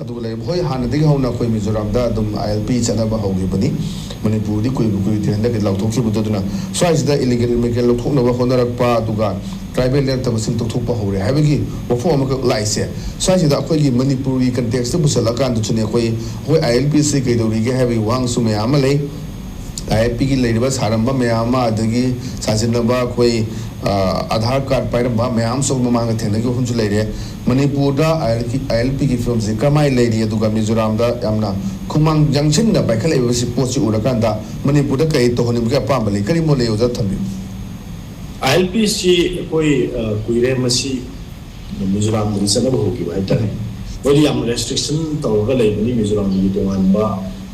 ꯑꯗꯨꯒ ꯂꯩ ꯍꯣꯏ ꯍꯥꯟꯅꯗꯒꯤ ꯍꯧꯅ ꯑꯩꯈꯣꯏ ꯃꯤꯖꯣꯔꯥꯝꯗ ꯑꯗꯨꯝ ILP ꯆꯠꯅꯕ ꯍꯧꯈꯤꯕꯅꯤ ꯃꯅꯤꯄꯨꯔꯗꯤ ꯀꯨꯏꯗ꯭ꯔꯤ ꯍꯟꯗꯛꯀꯤ ꯂꯥꯎꯊꯣꯛꯈꯤꯕꯗꯨ ꯑꯗꯨꯅ ꯁ꯭ꯋꯥꯏꯁꯤꯗ ꯏꯂꯤꯒꯦꯜ ꯏꯃꯤꯒ꯭ꯔꯦꯟ ꯂꯧꯊꯣꯛꯅꯕ ꯍꯣꯠꯅꯔꯛꯄ ꯑꯗꯨꯒ ꯇ꯭ꯔꯥꯏꯕꯦꯜ ꯂꯩꯔꯛꯇꯕꯁꯤꯡ ꯇꯧꯊꯣꯛꯄ ꯍꯧꯔꯦ ꯍꯥꯏꯕꯒꯤ ꯋꯥꯐꯝ ꯑꯃꯈꯛ ꯂꯥꯛꯏꯁꯦ ꯁ꯭ꯋꯥꯏꯁꯤꯗ ꯑꯩꯈꯣꯏꯒꯤ ꯃꯅꯤꯄꯨꯔꯒꯤ ꯀꯟꯇꯦꯛꯁꯇ ꯄꯨꯁꯜꯂꯀꯥꯟꯗꯁꯨꯅꯦ ꯑꯩꯈꯣꯏ ILPꯁꯤ ꯀꯩꯗꯧꯔꯤꯒꯦ ꯍꯥꯏꯕꯒꯤ ꯋꯥꯍꯪꯁꯨ ꯃꯌꯥꯝ ꯑꯃ ꯂꯩ ILPꯒꯤ ꯂꯩꯔꯤꯕ ꯁꯥꯔꯝꯕ ꯃꯌꯥꯝ ꯑꯃ ꯑꯗꯒꯤ ꯁꯥꯖꯤꯟꯅꯕ ꯑꯩꯈꯣꯏ आधार कार्ड पाइरम मैम सब ममांग थेंगे वफमसु लेरे मणिपुर ILPगी फिल्मसे कमाई लेरी मिजोराम खुमांग जंक्शन पाइखल पोची उरकान मणिपुर कई तोहनिम के अपाम ले करी मोले उजा थम्बी ILP सी कोई कुइरे मसी मिजोराम दी सनब होगी हाइतारे वही याम रेस्ट्रिक्शन तौरगा लेबनी मिजोराम दी तोंगानबा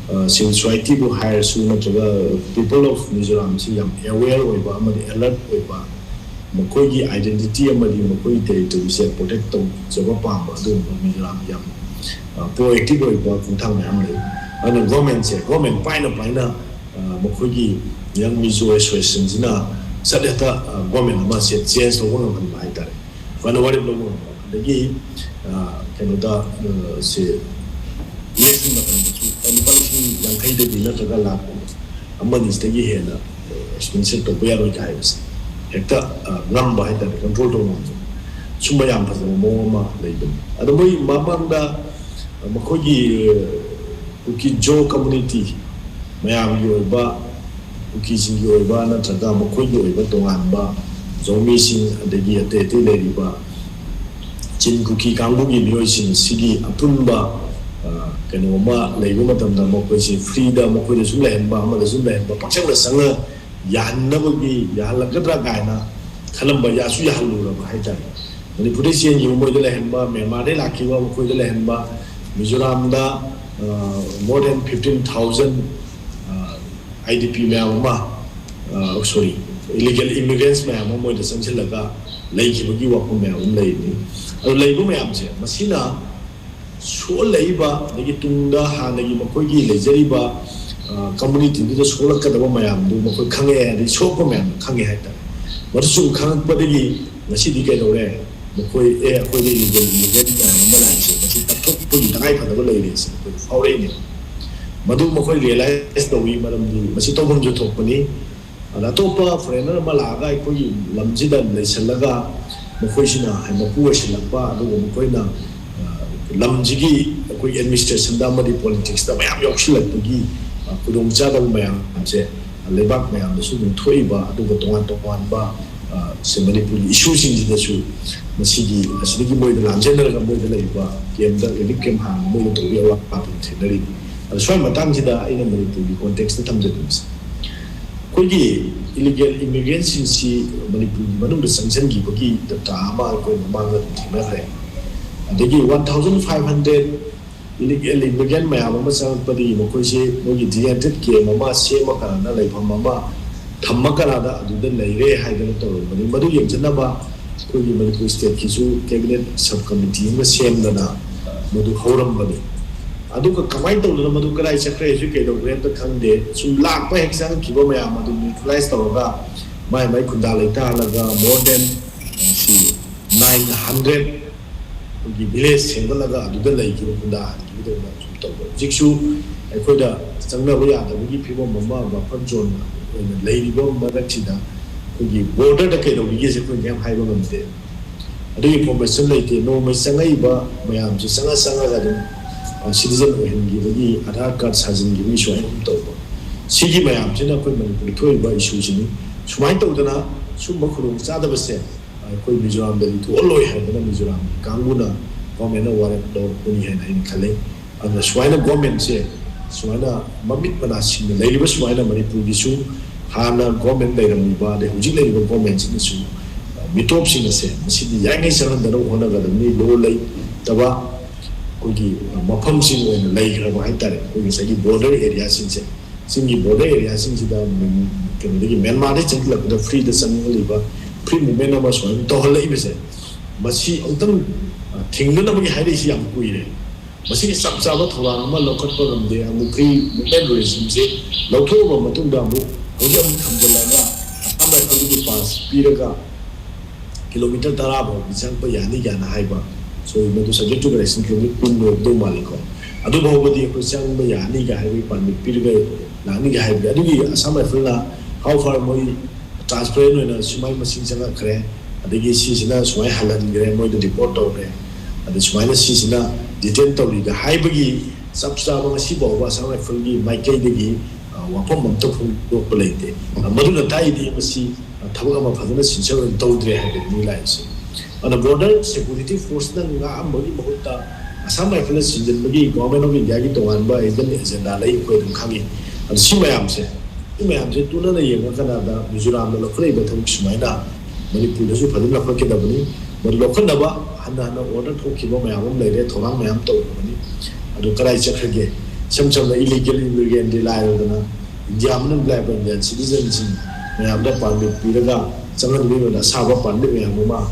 सिविल सोसाइटी बु हायर सु नत्रगा पीपल ऑफ मिजोराम सी याम अवेयर होइबा अमदि अलर्ट होइबा मकोई आइडेंटिटी अमदि मकोई टेरिटरी से प्रोटेक्ट तो जब पाम अदु मिजोराम याम प्रोएक्टिव होइबा कुंथांग याम ले अन गवर्नमेंट पाइना मकोई यंग मिजो एसोसिएशन जिना सदता गवर्नमेंट अमा से चेंज तो होनो भन हाइतारे फन वारि लोगो दगी केनोदा से इलेक्शन मतमसु एनिपलिसी यांखै दगी नत्रगा लाख अमनि स्टेगी हेना स्पॉन्सर तो बया रोइ गाइस हेक्ता नंबर हाइतारे कंट्रोल तो सुम्बा याम फजो मोमा लेबन अदमोई मामांदा मखोगी कुकी जो कम्युनिटी मयाम योबा कुकी सिंग योबा नत्रगा मखोगी योबा तोंगानबा जोमी सिंग अदगी अते लेरिबा चिन कुकी कांगुगी मियोइसिंग सिगी अपुनबा कनोमा लेबो मतमदा मखोइसि फ्रीदा मखोइदा सुम लेहनबा अमदा सुम लेहनबा पक्षंग संग याहनबगी याहलगद्रा गायना खलंबा यासु याहलुरबा हाइतारे मणिपुर चेंज मोइदा लेहनबा मेमादे लाखिबा मखोइदा लेहनबा मिजोरामदा more than 15,000 IDP ma'am sorry illegal immigrants ma'am मोइदा संचलगा लेखिबगी वाफम मैम लेनि अदु लेबो मैम से मसिना सो लेबा दगी तुंगदा हानगी मखोगी लेजरिबा कम्युनिटी दु सोलकदबा मैम दु मखोय खंगे दि सोको मैम खंगे हाइता मरसु खंगपदगी मसिदि कैदोरे मखोय ए अखोयदि इलीगल इमिग्रेंट मैम मलाइसे मसि तथोपगी तगाय फदबा लेरे से फावरेनि मधु मखोय रियलाइज तौई मरमदी मसि तौबम जो थोपनी अतोपा फॉरेनर मलागा अखोय लमजिदा लेसलगा मखोयसिना मपुवसिलपा अदुगो मखोयना लमजिगी अखोय एडमिनिस्ट्रेशन दा मदि पॉलिटिक्स दा मयाम यौसिलपगी खुदोंग चादब मयाम से लेबाक मयाम दसु थोइबा अदुगो तोंगान से मणिपुर इशू सिंजिदसु मसिगी असलिगी मोइदा लांजेनरगा मोइदा लेबा केमदा एडिक केम हां मोइदा तोबि अवा पापन थेनरी स्वाई मतंगसिदा आइना मणिपुर कॉन्टेक्स्ट थमजदुस कोई इलीगल इमिग्रेंट्स सी मणिपुर मनुंग संसन की बगी दता अमा कोई मांग थेनरे अदगी 1500 इलीगल इमिग्रेंट मैम अमा संपदी मकोइसे मोगी डिएंटेड के ममा सेमा kana लेफम ममा थम्मा kana अदुदा लेरे हाइदन तोरो मनि मदु यंजनबा कोई मणिपुर स्टेट किसु कैबिनेट सब कमिटी में सेमदना मदु हौरम बनी अदुग कमाई तौदना मदु कराई चक्रे जु के दोग्रे त खंदे सुम लाख पे एक्जाम किबो मया मदु न्यूट्रलाइज तौरगा माई खुदा लेता लगा मोर देन सी 900 की विलेज सेंगलगा अदुदा लेकिबो खुदा किबो सुम तौबो जिक्सु अखोदा चंगनबो यादबगी फिबो मम्मा बफर जोन लेरिबो मरक्सिदा की बॉर्डर द के दोगी से कोई गेम हाइबो गमते अदु इंफॉर्मेशन लेते नो मै संगैबा मयाम से संगा गा सिटीजन ओहनगी बगी आधार कार्ड साजिन की भी सोय हम तो सिगी मयाम से ना कोई मणिपुर थोइबा इशू सिनी सुमाइ तौदना सुम बखुरुंग चादब से कोई मिजोराम दली तो लोय है ना मिजोराम कांगुना गवर्नमेंट वारे दो कोनी है ना इन खले अगर स्वाइना गवर्नमेंट से स्वाइना ममित बना सिन लेरिबा स्वाइना मणिपुर गिसु हाना गवर्नमेंट लेरमबा दे हुजि लेरिबा गवर्नमेंट सिनसु मिटोप सिनसे मसिदि याङै सरहन्दनो होनगदमनि लो लई तबा कोई मफम सिंह ओइन लेखरबा हाइतारे कोई सगी बॉर्डर एरिया सिंसे सिंगी बॉर्डर एरिया सिंसिदा केनोदगी म्यांमार दे चंगलकदा फ्री द संगलिबा फ्री मूवमेंट अमा सोइन तोहलइबसे मसी अंतम थिंगनबगी हाइरिसि याम कुइरे मसी सब चाबा थोरा अमा लखतप गमदे अमु फ्री मूवमेंट रेजिम से लौथोबा मतुंदा अमु होजम थमजलागा अमा कोई पास पीरगा किलोमीटर 10 भो बिचंग प यानी याना हाइबा so madu subject to correction kung pin do maliko adu bahubadi ko chang ba yani ga hai permit pirga lani ga hai adu gi asam rifle na how far moi transparent na sumai machine changa khare adigi si sina sumai halan gre moi de report to re adu sumai na si sina detain to li ga hai bagi subscribe ma si bo ba asam rifle gi mai kai de gi wapom mam to phun do plate madu na tai di masi thawga ma phadana sinchar to dre hai ni lai se ana border security force na nga amagi bahutta asam rifle sinjin bagi government of india gi towan ba ejen agenda lai ko dum khangi adu si mayam se tuna na yenga kana da mizoram na lokhrei ba thum sumai na manipur da su phadin la phake da bani madu lokhan da ba hana na order thoki ba mayam lai re thorang mayam to bani adu karai chakhage cham da illegal immigrant de lai da na india man blai ba indian citizen ji mayam da permit piraga changan bi na sa ba permit mayam ma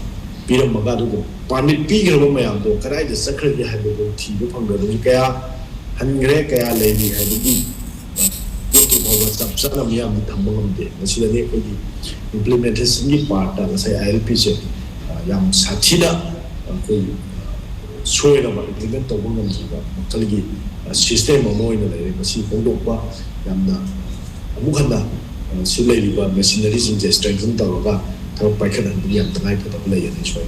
piram maga du permit pi gra ba mayam do karai da chakhage ha ba thi ba phang da du kaya hangre kaya lai ni ha du Sana miyam tambang de masih ni ko di implementation ni part da sai ILP se yang sathina ko soy na ba implement to bang ji ba kalgi system mo ina le masih pondok ba yang na mukhan da silai ba machinery sin strengthen ta ba ta pai khan ni yang tangai pa ta le ya ni soy